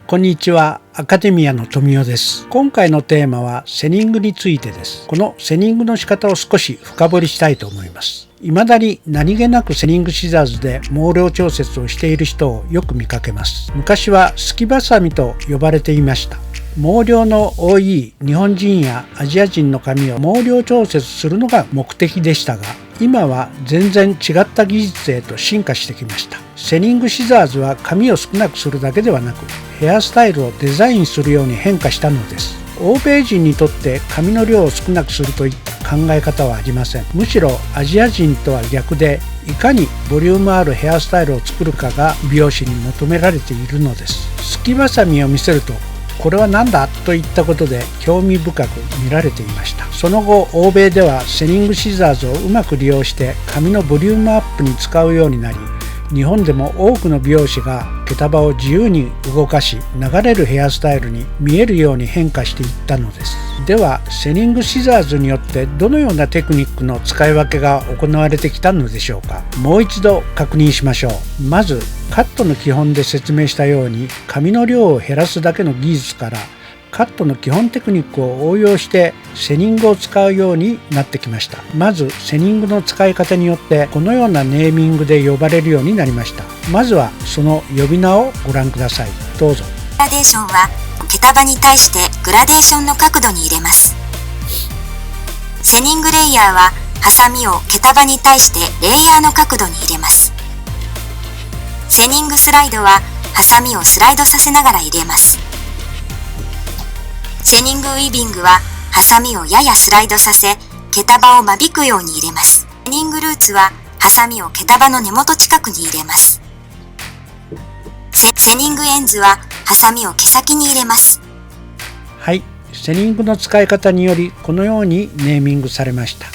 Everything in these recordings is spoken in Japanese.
こんにちは、アカデミアの富代です。今回のテーマはセニングについてです。このセニングの仕方を少し深掘りしたいと思います。未だに何気なくセニングシザーズで毛量調節をしている人をよく見かけます。昔はすきばさみと呼ばれていました。毛量の多い日本人やアジア人の髪を毛量調節するのが目的でしたが、今は全然違った技術へと進化してきました。セニングシザーズは髪を少なくするだけではなく、ヘアスタイルをデザインするように変化したのです。欧米人にとって髪の量を少なくするといった考え方はありません。むしろアジア人とは逆で、いかにボリュームあるヘアスタイルを作るかが美容師に求められているのです。すきばさみを見せると、これは何だといったことで興味深く見られていました。その後、欧米ではセニングシザーズをうまく利用して髪のボリュームアップに使うようになり、日本でも多くの美容師が毛束を自由に動かし、流れるヘアスタイルに見えるように変化していったのです。では、セニングシザーズによってどのようなテクニックの使い分けが行われてきたのでしょうか。もう一度確認しましょう。まず、カットの基本で説明したように、髪の量を減らすだけの技術から、カットの基本テクニックを応用してセニングを使うようになってきました。まずセニングの使い方によってこのようなネーミングで呼ばれるようになりました。まずはその呼び名をご覧ください。どうぞ。グラデーションは毛束に対してグラデーションの角度に入れます。セニングレイヤーはハサミを毛束に対してレイヤーの角度に入れます。セニングスライドはハサミをスライドさせながら入れます。セニングウィービングはハサミをややスライドさせ毛束を間引くように入れます。セニングルーツはハサミを毛束の根元近くに入れます。セニングエンズはハサミを毛先に入れます。はい、セニングの使い方によりこのようにネーミングされました。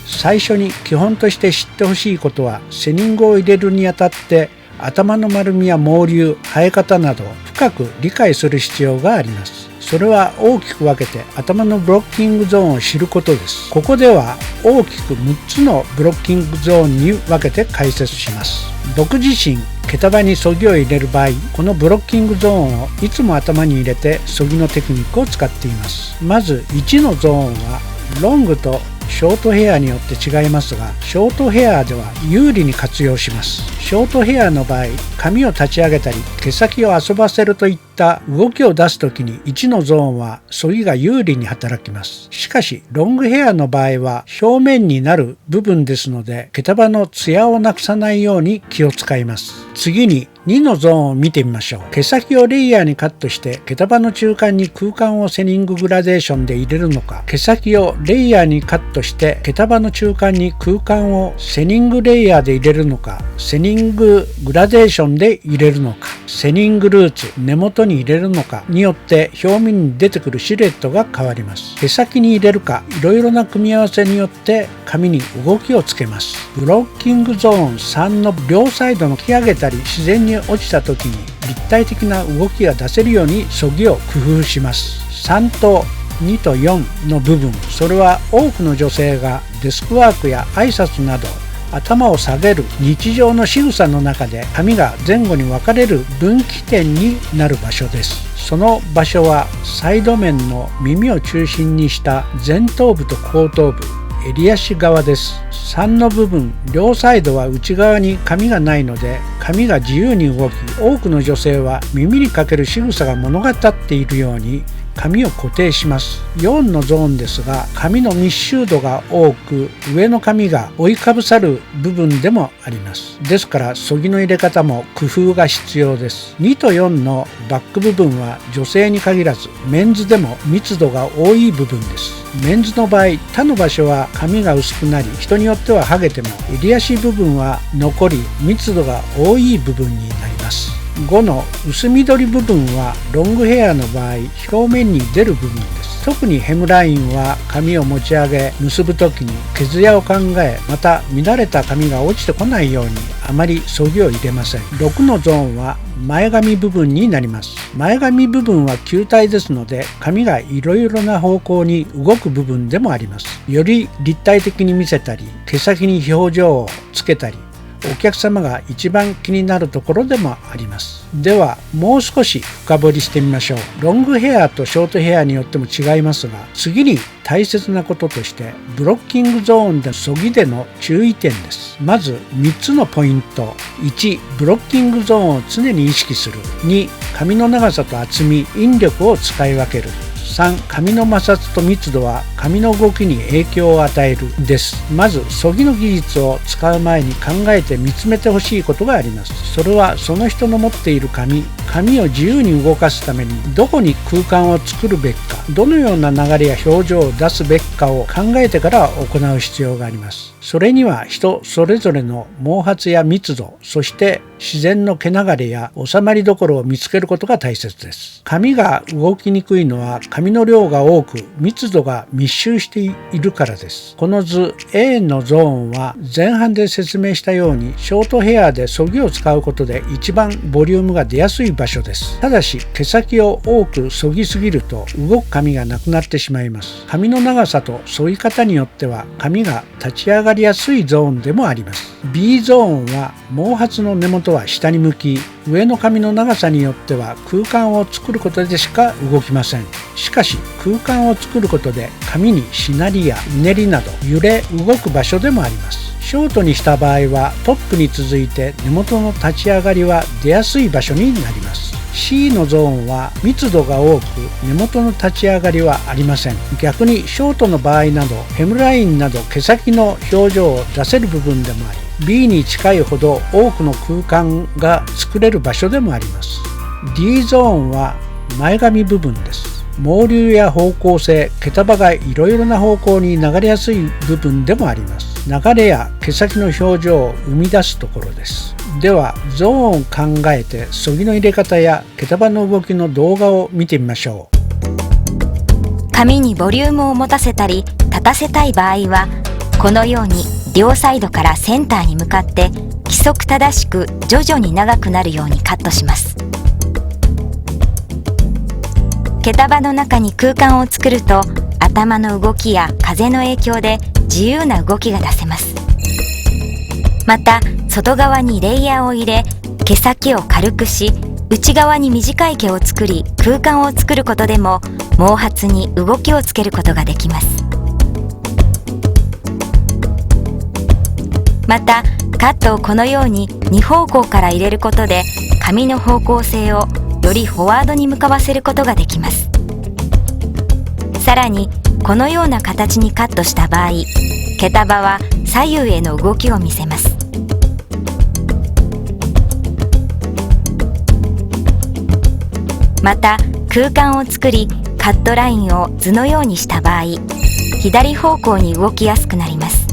最初に基本として知ってほしいことは、セニングを入れるにあたって頭の丸みや毛流、生え方など深く理解する必要があります。それは大きく分けて頭のブロッキングゾーンを知ることです。ここでは大きく6つのブロッキングゾーンに分けて解説します。僕自身、毛束にそぎを入れる場合、このブロッキングゾーンをいつも頭に入れてそぎのテクニックを使っています。まず1のゾーンはロングとショートヘアによって違いますが、ショートヘアでは有利に活用します。ショートヘアの場合、髪を立ち上げたり毛先を遊ばせるといった動きを出すときに1のゾーンはそぎが有利に働きます。しかしロングヘアの場合は表面になる部分ですので、毛束のツヤをなくさないように気を使います。次に2のゾーンを見てみましょう。毛先をレイヤーにカットして毛束の中間に空間をセニンググラデーションで入れるのか、毛先をレイヤーにカットして毛束の中間に空間をセニングレイヤーで入れるのか、セニンググラデーションで入れるのか、セニングルーツ、根元に入れるのかによって表面に出てくるシルエットが変わります。毛先に入れるか、いろいろな組み合わせによって髪に動きをつけます。ブロッキングゾーン3の両サイドの引き上げたり自然に落ちた時に立体的な動きが出せるようにそぎを工夫します。3と2と4の部分、それは多くの女性がデスクワークや挨拶など頭を下げる日常の仕草の中で髪が前後に分かれる分岐点になる場所です。その場所はサイド面の耳を中心にした前頭部と後頭部、襟足側です。3の部分、両サイドは内側に髪がないので髪が自由に動き、多くの女性は耳にかける仕草が物語っているように髪を固定します。4のゾーンですが、髪の密集度が多く上の髪が覆いかぶさる部分でもあります。ですからそぎの入れ方も工夫が必要です。2と4のバック部分は女性に限らずメンズでも密度が多い部分です。メンズの場合、他の場所は髪が薄くなり、人によっては剥げても襟足部分は残り密度が多い部分になります。5の薄緑部分はロングヘアの場合表面に出る部分です。特にヘムラインは髪を持ち上げ結ぶ時に毛艶を考え、また乱れた髪が落ちてこないようにあまりそぎを入れません。6のゾーンは前髪部分になります。前髪部分は球体ですので髪がいろいろな方向に動く部分でもあります。より立体的に見せたり毛先に表情をつけたりお客様が一番気になるところでもあります。ではもう少し深掘りしてみましょう。ロングヘアとショートヘアによっても違いますが、次に大切なこととしてブロッキングゾーンでそぎでの注意点です。まず3つのポイント。1、ブロッキングゾーンを常に意識する。2、髪の長さと厚み、引力を使い分ける。3、髪の摩擦と密度は髪の動きに影響を与えるです。まずそぎの技術を使う前に考えて見つめてほしいことがあります。それはその人の持っている髪を自由に動かすためにどこに空間を作るべきか、どのような流れや表情を出すべきかを考えてから行う必要があります。それには人それぞれの毛髪や密度、そして自然の毛流れや収まりどころを見つけることが大切です。髪が動きにくいのは髪の量が多く密度が密集しているからです。この図 A のゾーンは前半で説明したようにショートヘアでそぎを使うことで一番ボリュームが出やすい場所です。ただし毛先を多くそぎすぎると動く髪がなくなってしまいます。髪の長さとそぎ方によっては髪が立ち上がりやすいゾーンでもあります。 B ゾーンは毛髪の根元は下に向き、上の髪の長さによっては空間を作ることでしか動きません。しかし空間を作ることで髪にしなりやうねりなど揺れ動く場所でもあります。ショートにした場合はトップに続いて根元の立ち上がりは出やすい場所になります。 C のゾーンは密度が多く根元の立ち上がりはありません。逆にショートの場合などヘムラインなど毛先の表情を出せる部分でもあり、 B に近いほど多くの空間が作れる場所でもあります。 D ゾーンは前髪部分です。毛流や方向性、毛束がいろいろな方向に流れやすい部分でもあります。流れや毛先の表情を生み出すところです。ではゾーンを考えてそぎの入れ方や毛束の動きの動画を見てみましょう。髪にボリュームを持たせたり立たせたい場合はこのように両サイドからセンターに向かって規則正しく徐々に長くなるようにカットします。毛束の中に空間を作ると頭の動きや風の影響で自由な動きが出せます。また外側にレイヤーを入れ毛先を軽くし、内側に短い毛を作り空間を作ることでも毛髪に動きをつけることができます。またカットをこのように2方向から入れることで髪の方向性をよりフォワードに向かわせることができます。さらにこのような形にカットした場合、毛束は左右への動きを見せます。また空間を作りカットラインを図のようにした場合、左方向に動きやすくなります。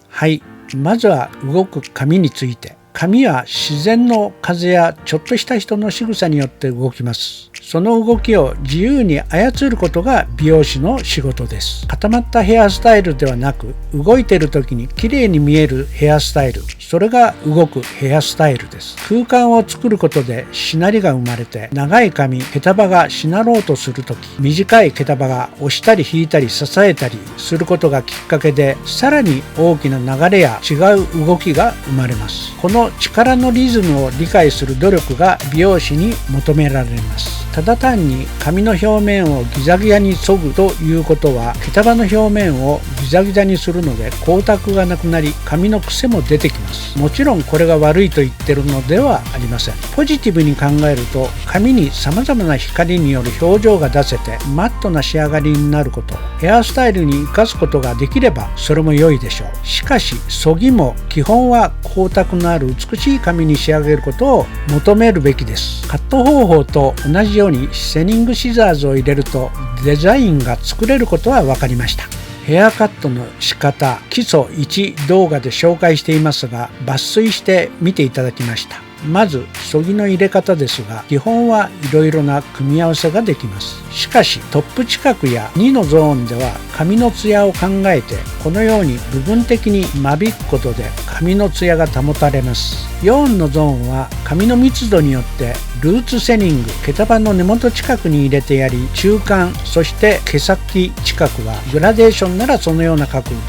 はい、まずは動く髪について。髪は自然の風やちょっとした人の仕草によって動きます。その動きを自由に操ることが美容師の仕事です。固まったヘアスタイルではなく、動いている時に綺麗に見えるヘアスタイル、それが動くヘアスタイルです。空間を作ることでしなりが生まれて、長い髪、毛束がしなろうとする時、短い毛束が押したり引いたり支えたりすることがきっかけで、さらに大きな流れや違う動きが生まれます。この力のリズムを理解する努力が美容師に求められます。ただ単に髪の表面をギザギザに削ぐということは、毛束の表面をギザギザにするので光沢がなくなり髪の癖も出てきます。もちろんこれが悪いと言ってるのではありません。ポジティブに考えると、髪に様々な光による表情が出せてマットな仕上がりになること、ヘアスタイルに生かすことができればそれも良いでしょう。しかしそぎも基本は光沢のある美しい髪に仕上げることを求めるべきです。カット方法と同じようにセニングシザーズを入れるとデザインが作れることは分かりました。ヘアカットの仕方、基礎1動画で紹介していますが、抜粋して見ていただきました。まずそぎの入れ方ですが、基本はいろいろな組み合わせができます。しかしトップ近くや2のゾーンでは髪のツヤを考えて、このように部分的に間引くことで髪のツヤが保たれます。4のゾーンは髪の密度によってルーツセニング、毛束の根元近くに入れてやり、中間そして毛先近くはグラデーションならそのような角度で、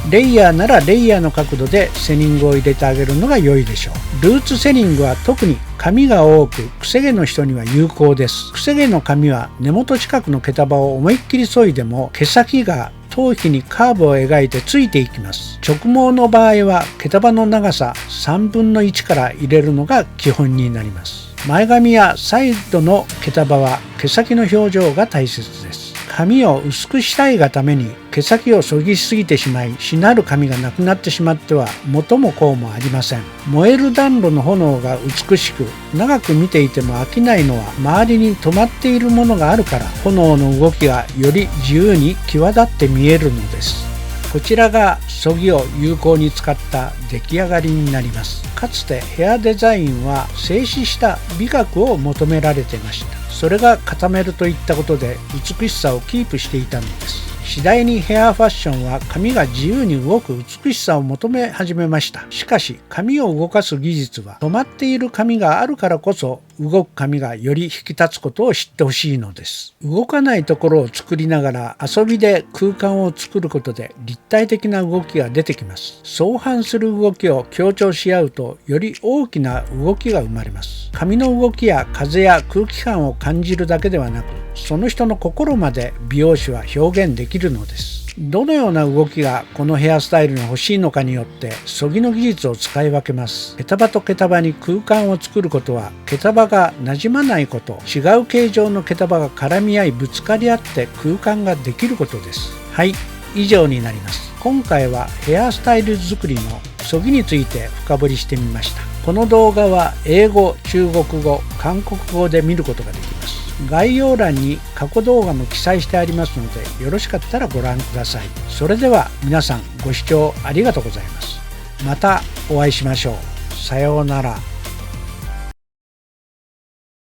レイヤーならレイヤーの角度でセニングを入れてあげるのが良いでしょう。ルーツセニングは特に髪が多くくせ毛の人には有効です。くせ毛の髪は根元近くの毛束を思いっきり削いでも毛先が頭皮にカーブを描いてついていきます。直毛の場合は毛束の長さ3分の1から入れるのが基本になります。前髪やサイドの毛束は毛先の表情が大切です。髪を薄くしたいがために毛先をそぎすぎてしまい、しなる髪がなくなってしまっては元も子もありません。燃える暖炉の炎が美しく、長く見ていても飽きないのは周りに止まっているものがあるから、炎の動きがより自由に際立って見えるのです。こちらがそぎを有効に使った出来上がりになります。かつてヘアデザインは静止した美学を求められていました。それが固めるといったことで美しさをキープしていたのです。次第にヘアファッションは髪が自由に動く美しさを求め始めました。しかし髪を動かす技術は止まっている髪があるからこそ、動く髪がより引き立つことを知ってほしいのです。動かないところを作りながら遊びで空間を作ることで立体的な動きが出てきます。相反する動きを強調し合うとより大きな動きが生まれます。髪の動きや風や空気感を感じるだけではなく、その人の心まで美容師は表現できるのです。どのような動きがこのヘアスタイルに欲しいのかによってそぎの技術を使い分けます。毛束と毛束に空間を作ることは、毛束がなじまないこと、違う形状の毛束が絡み合いぶつかり合って空間ができることです。はい、以上になります。今回はヘアスタイル作りのそぎについて深掘りしてみました。この動画は英語、中国語、韓国語で見ることができます。概要欄に過去動画も記載してありますので、よろしかったらご覧ください。それでは皆さんご視聴ありがとうございます。またお会いしましょう。さようなら。